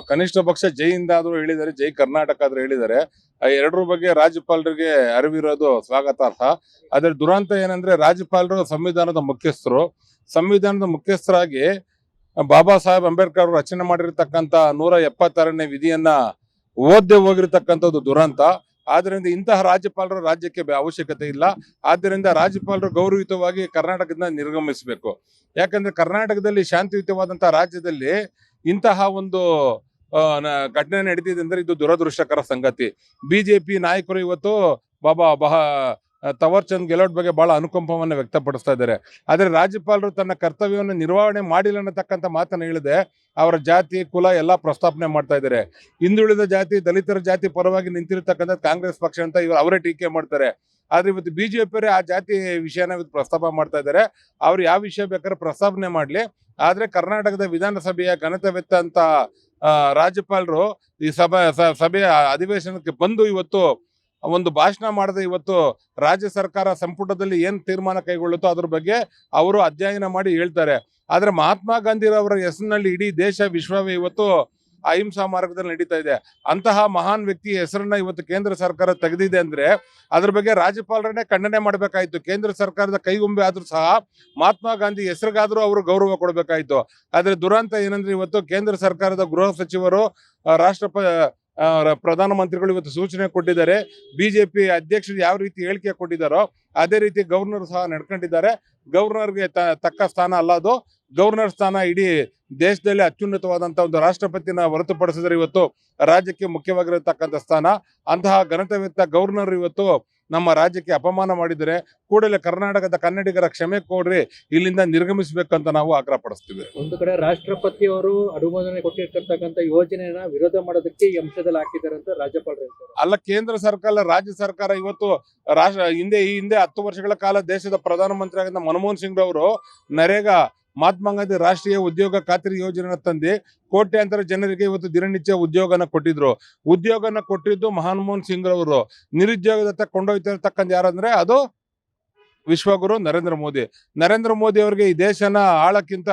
ಕನಿಷ್ಠ ಪಕ್ಷ ಜೈಯಿಂದ ಆದ್ರೂ ಹೇಳಿದ್ದಾರೆ, ಜೈ ಕರ್ನಾಟಕ ಆದ್ರೂ ಹೇಳಿದ್ದಾರೆ. ಎರಡರ ಬಗ್ಗೆ ರಾಜ್ಯಪಾಲರಿಗೆ ಅರಿವಿರೋದು ಸ್ವಾಗತಾರ್ಹ. ಅದ್ರ ದುರಂತ ಏನಂದ್ರೆ ರಾಜ್ಯಪಾಲರು ಸಂವಿಧಾನದ ಮುಖ್ಯಸ್ಥರಾಗಿ ಬಾಬಾ ಸಾಹೇಬ್ ಅಂಬೇಡ್ಕರ್ ಅವರು ರಚನೆ ಮಾಡಿರ್ತಕ್ಕಂಥ 176ನೇ ವಿಧಿಯನ್ನ ಓದ್ದೆ ಹೋಗಿರ್ತಕ್ಕಂಥದ್ದು ದುರಂತ. ಆದ್ರಿಂದ ಇಂತಹ ರಾಜ್ಯಪಾಲರು ರಾಜ್ಯಕ್ಕೆ ಅವಶ್ಯಕತೆ ಇಲ್ಲ. ಆದ್ದರಿಂದ ರಾಜ್ಯಪಾಲರು ಗೌರವಯುತವಾಗಿ ಕರ್ನಾಟಕದಿಂದ ನಿರ್ಗಮಿಸಬೇಕು. ಯಾಕಂದ್ರೆ ಕರ್ನಾಟಕದಲ್ಲಿ ಶಾಂತಿಯುತವಾದಂತಹ ರಾಜ್ಯದಲ್ಲಿ ಇಂತಹ ಒಂದು ಘಟನೆ ನಡೀತಿದೆ ಅಂದ್ರೆ ಇದು ದುರದೃಷ್ಟಕರ ಸಂಗತಿ. ಬಿಜೆಪಿ ನಾಯಕರು ಇವತ್ತು ತವರ್ ಚಂದ್ ಗೆಹ್ಲೋಟ್ ಬಗ್ಗೆ ಬಹಳ ಅನುಕಂಪವನ್ನು ವ್ಯಕ್ತಪಡಿಸ್ತಾ ಇದ್ದಾರೆ. ಆದ್ರೆ ರಾಜ್ಯಪಾಲರು ತನ್ನ ಕರ್ತವ್ಯವನ್ನು ನಿರ್ವಹಣೆ ಮಾಡಿಲ್ಲ ಅನ್ನತಕ್ಕಂಥ ಮಾತನ್ನು ಹೇಳಿದೆ ಅವರ ಜಾತಿ ಕುಲ ಎಲ್ಲಾ ಪ್ರಸ್ತಾಪನೆ ಮಾಡ್ತಾ ಇದ್ದಾರೆ. ಹಿಂದುಳಿದ ಜಾತಿ ದಲಿತರ ಜಾತಿ ಪರವಾಗಿ ನಿಂತಿರತಕ್ಕಂಥ ಕಾಂಗ್ರೆಸ್ ಪಕ್ಷ ಅಂತ ಅವರೇ ಟೀಕೆ ಮಾಡ್ತಾರೆ. ಆದ್ರೆ ಇವತ್ತು ಬಿಜೆಪಿಯವರೇ ಆ ಜಾತಿ ವಿಷಯನ ಇವತ್ತು ಪ್ರಸ್ತಾಪ ಮಾಡ್ತಾ ಇದ್ದಾರೆ. ಅವ್ರು ಯಾವ ವಿಷಯ ಬೇಕಾದ್ರೆ ಪ್ರಸ್ತಾಪನೆ ಮಾಡ್ಲಿ. ಆದ್ರೆ ಕರ್ನಾಟಕದ ವಿಧಾನಸಭೆಯ ಘನತೆವೆತ್ತ ಅಂತ ರಾಜ್ಯಪಾಲರು ಈ ಸಭೆಯ ಅಧಿವೇಶನಕ್ಕೆ ಬಂದು ಇವತ್ತು ಒಂದು ಭಾಷಣ ಮಾಡದೆ ಇವತ್ತು ರಾಜ್ಯ ಸರ್ಕಾರ ಸಂಪುಟದಲ್ಲಿ ಏನ್ ತೀರ್ಮಾನ ಕೈಗೊಳ್ಳುತ್ತೋ ಅದ್ರ ಬಗ್ಗೆ ಅವರು ಅಧ್ಯಯನ ಮಾಡಿ ಹೇಳ್ತಾರೆ. ಆದ್ರೆ ಮಹಾತ್ಮ ಗಾಂಧಿರವರ ಹೆಸರಿನಲ್ಲಿ ಇಡೀ ದೇಶ ವಿಶ್ವವೇ ಇವತ್ತು ಅಹಿಂಸಾ ಮಾರ್ಗದಲ್ಲಿ ನಡೀತಾ ಇದೆ. ಅಂತಹ ಮಹಾನ್ ವ್ಯಕ್ತಿಯ ಹೆಸರನ್ನ ಇವತ್ತು ಕೇಂದ್ರ ಸರ್ಕಾರ ತೆಗೆದಿದೆ ಅಂದ್ರೆ ಅದ್ರ ಬಗ್ಗೆ ರಾಜ್ಯಪಾಲರನ್ನೇ ಖಂಡನೆ ಮಾಡಬೇಕಾಯ್ತು. ಕೇಂದ್ರ ಸರ್ಕಾರದ ಕೈಗೊಂಬೆ ಆದ್ರೂ ಸಹ ಮಹಾತ್ಮ ಗಾಂಧಿ ಹೆಸರಿಗಾದ್ರೂ ಅವರು ಗೌರವ ಕೊಡಬೇಕಾಯ್ತು. ಆದ್ರೆ ದುರಂತ ಏನಂದ್ರೆ ಇವತ್ತು ಕೇಂದ್ರ ಸರ್ಕಾರದ ಗೃಹ ಸಚಿವರು ಪ್ರಧಾನಮಂತ್ರಿಗಳು ಇವತ್ತು ಸೂಚನೆ ಕೊಟ್ಟಿದ್ದಾರೆ. ಬಿಜೆಪಿ ಅಧ್ಯಕ್ಷರು ಯಾವ ರೀತಿ ಹೇಳಿಕೆ ಕೊಟ್ಟಿದ್ದಾರೋ ಅದೇ ರೀತಿ ಗವರ್ನರ್ ಸಹ ನಡ್ಕೊಂಡಿದ್ದಾರೆ. ಗವರ್ನರ್ಗೆ ತಕ್ಕ ಸ್ಥಾನ ಅಲ್ಲ ಅದು. ಗವರ್ನರ್ ಸ್ಥಾನ ಇಡೀ ದೇಶದಲ್ಲಿ ಅತ್ಯುನ್ನತವಾದಂತ ಒಂದು ರಾಷ್ಟ್ರಪತಿನ ಹೊರತುಪಡಿಸಿದ್ರೆ ಇವತ್ತು ರಾಜ್ಯಕ್ಕೆ ಮುಖ್ಯವಾಗಿರತಕ್ಕಂಥ ಸ್ಥಾನ. ಅಂತಹ ಘನತೆವೆತ್ತ ಗವರ್ನರ್ ಇವತ್ತು ನಮ್ಮ ರಾಜ್ಯಕ್ಕೆ ಅಪಮಾನ ಮಾಡಿದರೆ ಕೂಡಲೇ ಕರ್ನಾಟಕದ ಕನ್ನಡಿಗರ ಕ್ಷಮೆ ಕೊಡ್ರಿ, ಇಲ್ಲಿಂದ ನಿರ್ಗಮಿಸಬೇಕಂತ ನಾವು ಆಗ್ರಹ ಪಡಿಸ್ತೀವಿ. ಒಂದು ಕಡೆ ರಾಷ್ಟ್ರಪತಿಯವರು ಅನುಮೋದನೆ ಕೊಟ್ಟಿರ್ತಕ್ಕಂಥ ಯೋಜನೆಯನ್ನ ವಿರೋಧ ಮಾಡೋದಕ್ಕೆ ಈ ಅಂಶದಲ್ಲಿ ಹಾಕಿದ್ದಾರೆ ಅಂತ ರಾಜ್ಯಪಾಲರು ಹೇಳ್ತಾರೆ. ಅಲ್ಲ, ಕೇಂದ್ರ ಸರ್ಕಾರ ರಾಜ್ಯ ಸರ್ಕಾರ ಇವತ್ತು ಹಿಂದೆ 10 ವರ್ಷಗಳ ಕಾಲ ದೇಶದ ಪ್ರಧಾನಮಂತ್ರಿ ಆಗಿದ್ದ ಮನಮೋಹನ್ ಸಿಂಗ್ ಅವರು ನರೇಗಾ ಮಹಾತ್ಮ ಗಾಂಧಿ ರಾಷ್ಟ್ರೀಯ ಉದ್ಯೋಗ ಖಾತ್ರಿ ಯೋಜನೆ ತಂದು ಕೋಟ್ಯಾಂತರ ಜನರಿಗೆ ಇವತ್ತು ದಿನನಿತ್ಯ ಉದ್ಯೋಗನ ಕೊಟ್ಟಿದ್ರು. ಉದ್ಯೋಗನ ಕೊಟ್ಟಿದ್ದು ಮನಮೋಹನ್ ಸಿಂಗ್ ಅವರು. ನಿರುದ್ಯೋಗದತ್ತ ಕೊಂಡೊಯ್ತಿರ್ತಕ್ಕಂಥ ಯಾರಂದ್ರೆ ಅದು ವಿಶ್ವಗುರು ನರೇಂದ್ರ ಮೋದಿ ಅವರಿಗೆ ಈ ದೇಶನ ಆಳಕ್ಕಿಂತ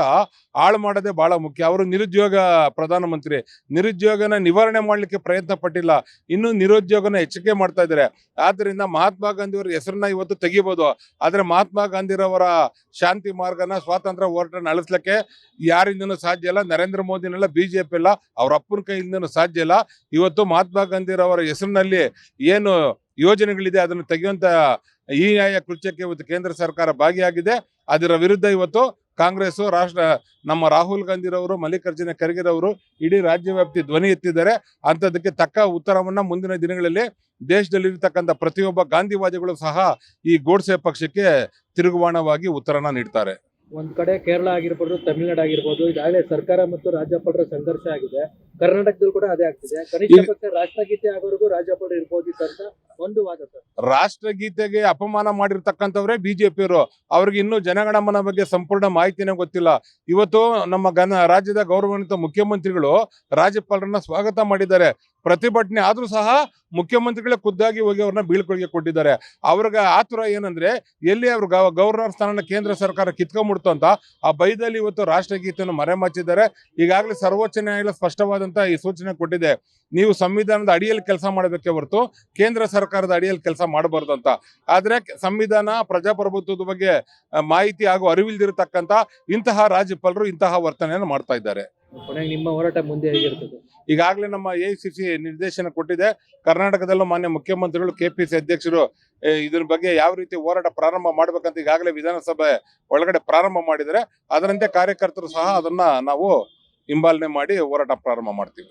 ಹಾಳು ಮಾಡೋದೇ ಬಹಳ ಮುಖ್ಯ. ಅವರು ನಿರುದ್ಯೋಗ ಪ್ರಧಾನಮಂತ್ರಿ. ನಿರುದ್ಯೋಗನ ನಿವಾರಣೆ ಮಾಡ್ಲಿಕ್ಕೆ ಪ್ರಯತ್ನ ಪಟ್ಟಿಲ್ಲ, ಇನ್ನು ನಿರುದ್ಯೋಗನ ಹೆಚ್ಚಿಗೆ ಮಾಡ್ತಾ ಇದ್ದಾರೆ. ಆದ್ರಿಂದ ಮಹಾತ್ಮ ಗಾಂಧಿ ಅವರ ಹೆಸರನ್ನ ಇವತ್ತು ತೆಗಿಬಹುದು. ಆದ್ರೆ ಮಹಾತ್ಮ ಗಾಂಧಿರವರ ಶಾಂತಿ ಮಾರ್ಗನ ಸ್ವಾತಂತ್ರ್ಯ ಹೋರಾಟ ನಡೆಸಲಿಕ್ಕೆ ಯಾರಿಂದನೂ ಸಾಧ್ಯ ಇಲ್ಲ. ನರೇಂದ್ರ ಮೋದಿನೆಲ್ಲ ಬಿಜೆಪಿ ಇಲ್ಲ, ಅವ್ರ ಅಪ್ಪನ ಕೈಯಿಂದನೂ ಸಾಧ್ಯ ಇಲ್ಲ. ಇವತ್ತು ಮಹಾತ್ಮ ಗಾಂಧಿರವರ ಹೆಸರಿನಲ್ಲಿ ಏನು ಯೋಜನೆಗಳಿದೆ ಅದನ್ನು ತೆಗೆಯುವಂತ ಈ ನ್ಯಾಯ ಕೃತ್ಯಕ್ಕೆ ಇವತ್ತು ಕೇಂದ್ರ ಸರ್ಕಾರ ಭಾಗಿಯಾಗಿದೆ. ಅದರ ವಿರುದ್ಧ ಇವತ್ತು ಕಾಂಗ್ರೆಸ್ ನಮ್ಮ ರಾಹುಲ್ ಗಾಂಧಿರವರು, ಮಲ್ಲಿಕಾರ್ಜುನ ಖರ್ಗೆರವರು ಇಡೀ ರಾಜ್ಯವ್ಯಾಪ್ತಿ ಧ್ವನಿ ಎತ್ತಿದ್ದಾರೆ. ಅಂತದಕ್ಕೆ ತಕ್ಕ ಉತ್ತರವನ್ನ ಮುಂದಿನ ದಿನಗಳಲ್ಲಿ ದೇಶದಲ್ಲಿರ್ತಕ್ಕಂಥ ಪ್ರತಿಯೊಬ್ಬ ಗಾಂಧಿವಾದಿಗಳು ಸಹ ಈ ಗೋಡ್ಸೆ ಪಕ್ಷಕ್ಕೆ ತಿರುಗುವಾಣವಾಗಿ ಉತ್ತರನ ನೀಡ್ತಾರೆ. ಒಂದ್ ಕಡೆ ಕೇರಳ ಆಗಿರ್ಬೋದು, ತಮಿಳುನಾಡು ಆಗಿರ್ಬೋದು, ಈಗಾಗಲೇ ಸರ್ಕಾರ ಮತ್ತು ರಾಜ್ಯಪಾಲರ ಸಂಘರ್ಷ ಆಗಿದೆ. ಕರ್ನಾಟಕದಲ್ಲಿ ಕೂಡ ಅದೇ ಆಗ್ತಿದೆ. ಕನಿಷ್ಠ ಪಕ್ಷ ರಾಷ್ಟ್ರಗೀತೆ ಆಗೋವರೆಗೂ ರಾಜ್ಯಪಾಲರು ಇರ್ಬೋದಿತ್ತು ಅಂತ ಒಂದು ವಾದ ಸರ್. ರಾಷ್ಟ್ರಗೀತೆಗೆ ಅಪಮಾನ ಮಾಡಿರ್ತಕ್ಕಂಥವ್ರೆ ಬಿಜೆಪಿಯವರು. ಅವ್ರಿಗೆ ಇನ್ನೂ ಜನಗಣಮನ ಬಗ್ಗೆ ಸಂಪೂರ್ಣ ಮಾಹಿತಿನೇ ಗೊತ್ತಿಲ್ಲ. ಇವತ್ತು ನಮ್ಮ ರಾಜ್ಯದ ಗೌರವಾನ್ವಿತ ಮುಖ್ಯಮಂತ್ರಿಗಳು ರಾಜ್ಯಪಾಲರನ್ನ ಸ್ವಾಗತ ಮಾಡಿದ್ದಾರೆ. ಪ್ರತಿಭಟನೆ ಆದ್ರೂ ಸಹ ಮುಖ್ಯಮಂತ್ರಿಗಳೇ ಖುದ್ದಾಗಿ ಹೋಗಿ ಅವ್ರನ್ನ ಬೀಳ್ಕೊಳಿಗೆ ಕೊಟ್ಟಿದ್ದಾರೆ. ಅವ್ರಿಗೆ ಆತುರ ಏನಂದ್ರೆ ಎಲ್ಲಿ ಅವ್ರ ಗವರ್ನರ್ ಸ್ಥಾನನ ಕೇಂದ್ರ ಸರ್ಕಾರ ಕಿತ್ಕೊಂಡ್ಬಿಡ್ತು ಅಂತ ಆ ಭಯದಲ್ಲಿ ಇವತ್ತು ರಾಷ್ಟ್ರಗೀತೆಯನ್ನು ಮರೆಮಾಚಿದ್ದಾರೆ. ಈಗಾಗಲೇ ಸರ್ವೋಚ್ಚ ನ್ಯಾಯಾಲಯ ಸ್ಪಷ್ಟವಾದಂತ ಈ ಸೂಚನೆ ಕೊಟ್ಟಿದೆ, ನೀವು ಸಂವಿಧಾನದ ಅಡಿಯಲ್ಲಿ ಕೆಲಸ ಮಾಡಬೇಕೇ ಹೊರತು ಕೇಂದ್ರ ಸರ್ಕಾರದ ಅಡಿಯಲ್ಲಿ ಕೆಲಸ ಮಾಡಬಾರ್ದು ಅಂತ. ಆದ್ರೆ ಸಂವಿಧಾನ ಪ್ರಜಾಪ್ರಭುತ್ವದ ಬಗ್ಗೆ ಮಾಹಿತಿ ಹಾಗೂ ಅರಿವಿಲ್ದಿರತಕ್ಕಂತ ಇಂತಹ ರಾಜ್ಯಪಾಲರು ಇಂತಹ ವರ್ತನೆಯನ್ನು ಮಾಡ್ತಾ ಇದ್ದಾರೆ. ನಿಮ್ಮ ಹೋರಾಟ ಮುಂದೆ ಹೇಗಿರ್ತದೆ? ಈಗಾಗಲೇ ನಮ್ಮ ಎಐಸಿಸಿ ನಿರ್ದೇಶನ ಕೊಟ್ಟಿದೆ. ಕರ್ನಾಟಕದಲ್ಲೂ ಮಾನ್ಯ ಮುಖ್ಯಮಂತ್ರಿಗಳು, ಕೆಪಿಸಿ ಅಧ್ಯಕ್ಷರು ಇದ್ರ ಬಗ್ಗೆ ಯಾವ ರೀತಿ ಹೋರಾಟ ಪ್ರಾರಂಭ ಮಾಡ್ಬೇಕಂತ ಈಗಾಗಲೇ ವಿಧಾನಸಭೆ ಒಳಗಡೆ ಪ್ರಾರಂಭ ಮಾಡಿದರೆ ಅದರಂತೆ ಕಾರ್ಯಕರ್ತರು ಸಹ ಅದನ್ನ ನಾವು ಹಿಂಬಾಲನೆ ಮಾಡಿ ಹೋರಾಟ ಪ್ರಾರಂಭ ಮಾಡ್ತೀವಿ.